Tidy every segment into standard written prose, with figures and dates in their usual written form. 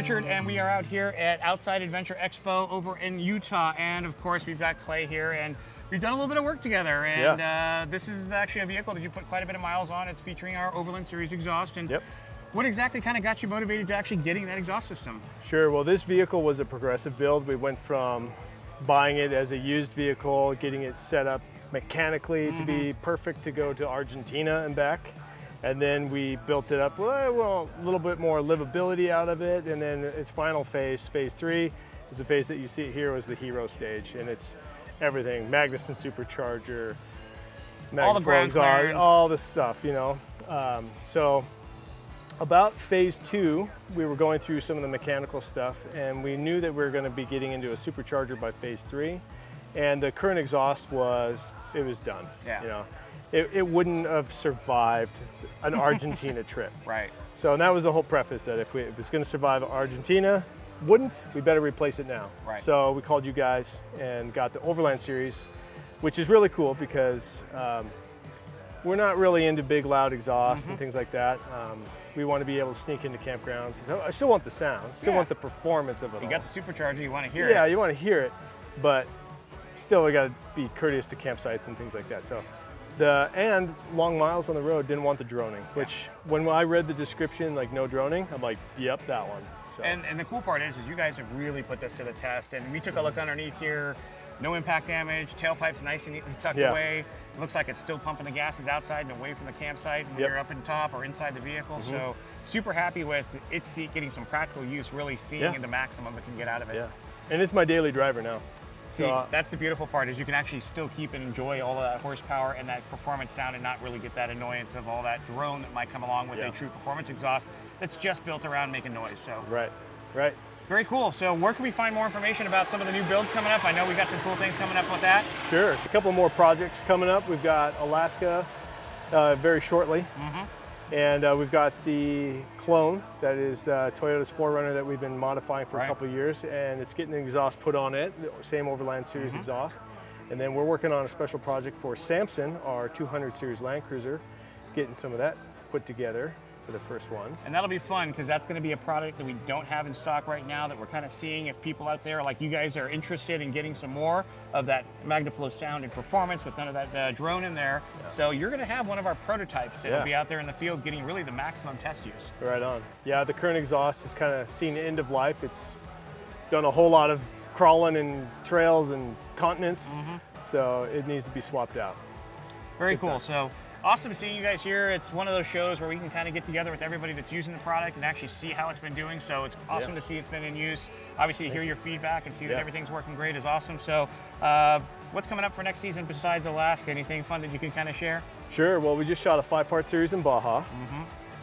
Richard, and we are out here at Outside Adventure Expo over in Utah. And of course, we've got Clay here, and we've done a little bit of work together. And this is actually a vehicle that you put quite a bit of miles on. It's featuring our Overland Series exhaust. And what exactly kind of got you motivated to actually getting that exhaust system? Sure. Well, this vehicle was a progressive build. We went from buying it as a used vehicle, getting it set up mechanically to be perfect to go to Argentina and back. And then we built it up, well, a little bit more livability out of it. And then its final phase, phase 3, is the phase that you see here, was the hero stage. And it's everything, Magnuson supercharger, MagnaFlow exhaust, all this stuff, you know. So about phase 2, we were going through some of the mechanical stuff, and we knew that we were going to be getting into a supercharger by phase 3. And the current exhaust was done, you know. It wouldn't have survived an Argentina trip. Right. So and that was the whole preface, that if it's going to survive Argentina, we better replace it now. Right. So we called you guys and got the Overland Series, which is really cool because we're not really into big loud exhaust and things like that. We want to be able to sneak into campgrounds. So I still want the sound, still want the performance of it. You got the supercharger, you want to hear it. Yeah, you want to hear it, but still we got to be courteous to campsites and things like that. So. And long miles on the road, didn't want the droning, which when I read the description, like no droning, I'm like, yep, that one. So. And the cool part is you guys have really put this to the test, and we took a look underneath here, no impact damage, tailpipe's nice and neatly tucked away. It looks like it's still pumping the gases outside and away from the campsite when you're up in top or inside the vehicle. So super happy with its seat getting some practical use, really seeing the maximum it can get out of it. Yeah, and it's my daily driver now. See, that's the beautiful part, is you can actually still keep and enjoy all of that horsepower and that performance sound and not really get that annoyance of all that drone that might come along with a true performance exhaust that's just built around making noise. So Right. Very cool. So where can we find more information about some of the new builds coming up? I know we've got some cool things coming up with that. Sure. A couple more projects coming up. We've got Alaska very shortly. And we've got the clone, that is Toyota's 4Runner that we've been modifying for a couple of years, and it's getting the exhaust put on it, the same Overland Series exhaust. And then we're working on a special project for Samson, our 200 Series Land Cruiser, getting some of that put together for the first one. And that'll be fun, because that's going to be a product that we don't have in stock right now, that we're kind of seeing if people out there like you guys are interested in getting some more of that MagnaFlow sound and performance with none of that drone in there. So you're going to have one of our prototypes that will be out there in the field getting really the maximum test use. Right on. Yeah, the current exhaust has kind of seen the end of life. It's done a whole lot of crawling and trails and continents, so it needs to be swapped out. Very cool. So awesome seeing you guys here. It's one of those shows where we can kind of get together with everybody that's using the product and actually see how it's been doing. So it's awesome to see it's been in use. Obviously, to hear your feedback and see that everything's working great is awesome. So what's coming up for next season besides Alaska? Anything fun that you can kind of share? Sure. Well, we just shot a 5-part series in Baja.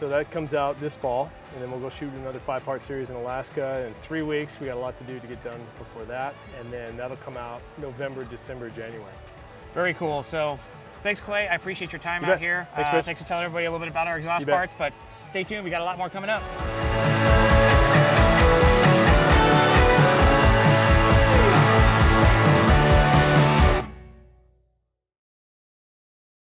So that comes out this fall, and then we'll go shoot another 5-part series in Alaska in 3 weeks. We got a lot to do to get done before that. And then that'll come out November, December, January. Very cool. So thanks, Clay. I appreciate your time out here. Thanks, Rich. Thanks for telling everybody a little bit about our exhaust parts, but stay tuned. We got a lot more coming up.